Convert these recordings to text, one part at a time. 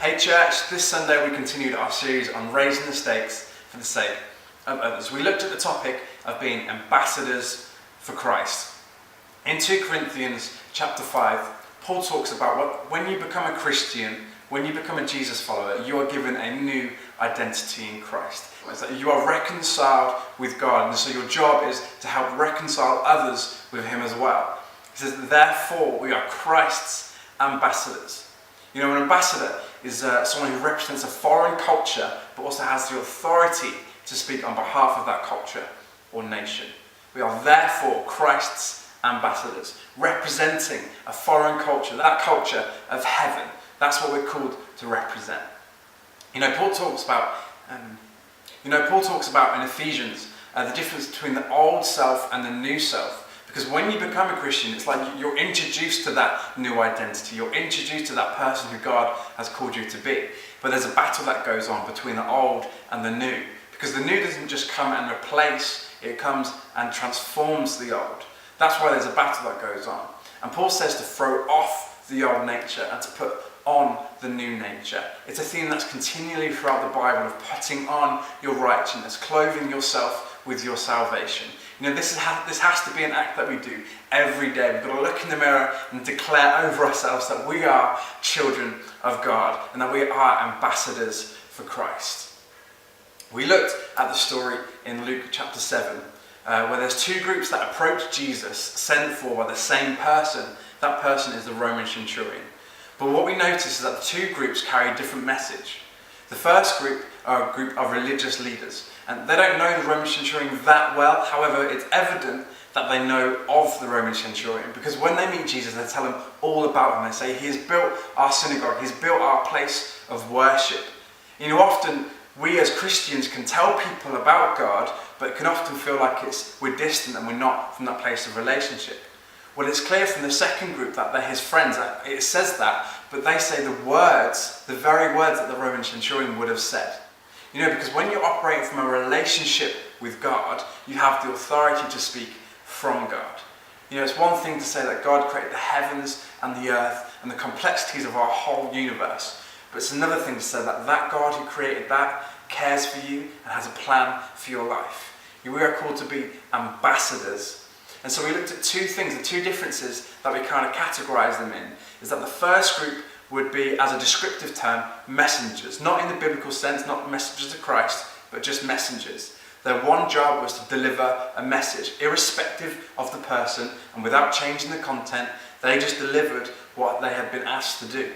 Hey church, this Sunday we continued our series on raising the stakes for the sake of others. We looked at the topic of being ambassadors for Christ. In 2 Corinthians chapter 5, Paul talks about when you become a Christian, when you become a Jesus follower, you are given a new identity in Christ. It's that you are reconciled with God, and so your job is to help reconcile others with Him as well. He says, therefore we are Christ's ambassadors. You know, an ambassador is someone who represents a foreign culture, but also has the authority to speak on behalf of that culture or nation. We are therefore Christ's ambassadors, representing a foreign culture, that culture of heaven. That's what we're called to represent. Paul talks about in Ephesians the difference between the old self and the new self. Because when you become a Christian, it's like you're introduced to that new identity. You're introduced to that person who God has called you to be. But there's a battle that goes on between the old and the new. Because the new doesn't just come and replace, it comes and transforms the old. That's why there's a battle that goes on. And Paul says to throw off the old nature and to put on the new nature. It's a theme that's continually throughout the Bible of putting on your righteousness, clothing yourself with your salvation. This has to be an act that we do every day. We've got to look in the mirror and declare over ourselves that we are children of God and that we are ambassadors for Christ. We looked at the story in Luke chapter 7, where there's two groups that approach Jesus, sent for by the same person. That person is the Roman centurion. But what we notice is that the two groups carry a different message. The first group are a group of religious leaders, and they don't know the Roman centurion that well. However, it's evident that they know of the Roman centurion, because when they meet Jesus, they tell him all about him. They say, he has built our synagogue, he's built our place of worship. Often we as Christians can tell people about God, but it can often feel like we're distant and we're not from that place of relationship. Well, it's clear from the second group that they're his friends. It says that, but they say the very words that the Roman centurion would have said. Because when you're operating from a relationship with God, you have the authority to speak from God. It's one thing to say that God created the heavens and the earth and the complexities of our whole universe, but it's another thing to say that God who created that cares for you and has a plan for your life. We are called to be ambassadors. And so we looked at two things, the two differences that we kind of categorize them in, is that the first group would be, as a descriptive term, messengers. Not in the biblical sense, not messengers of Christ, but just messengers. Their one job was to deliver a message, irrespective of the person, and without changing the content, they just delivered what they had been asked to do.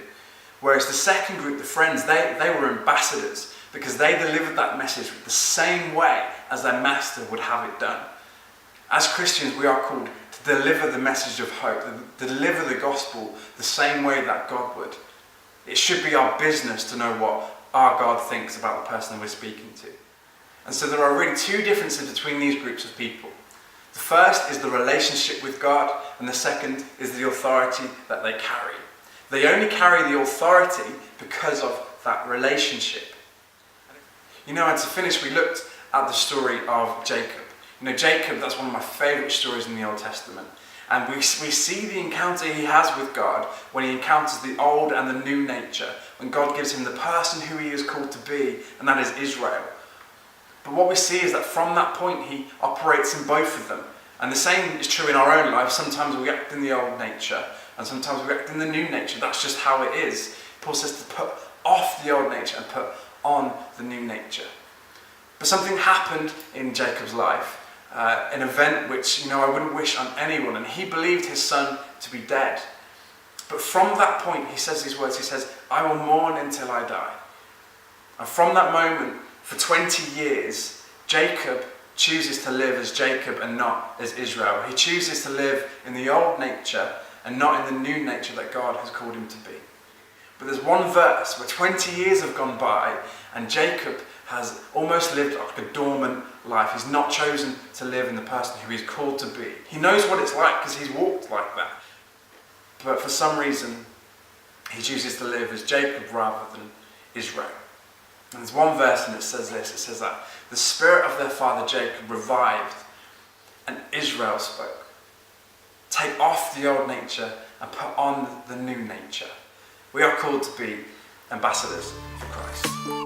Whereas the second group, the friends, they were ambassadors, because they delivered that message the same way as their master would have it done. As Christians, we are called to deliver the message of hope, to deliver the gospel the same way that God would. It should be our business to know what our God thinks about the person we're speaking to. And so there are really two differences between these groups of people. The first is the relationship with God, and the second is the authority that they carry. They only carry the authority because of that relationship. And to finish, we looked at the story of Jacob. Jacob, that's one of my favourite stories in the Old Testament. And we see the encounter he has with God when he encounters the old and the new nature, when God gives him the person who he is called to be, and that is Israel. But what we see is that from that point he operates in both of them. And the same is true in our own lives. Sometimes we act in the old nature, and sometimes we act in the new nature. That's just how it is. Paul says to put off the old nature and put on the new nature. But something happened in Jacob's life. An event which, I wouldn't wish on anyone, and he believed his son to be dead. But from that point, he says these words, he says, I will mourn until I die. And from that moment, for 20 years, Jacob chooses to live as Jacob and not as Israel. He chooses to live in the old nature and not in the new nature that God has called him to be. But there's one verse where 20 years have gone by and Jacob has almost lived like a dormant life. He's not chosen to live in the person who he's called to be. He knows what it's like because he's walked like that. But for some reason, he chooses to live as Jacob rather than Israel. And there's one verse and it says this. It says that the spirit of their father Jacob revived and Israel spoke. Take off the old nature and put on the new nature. We are called to be ambassadors for Christ.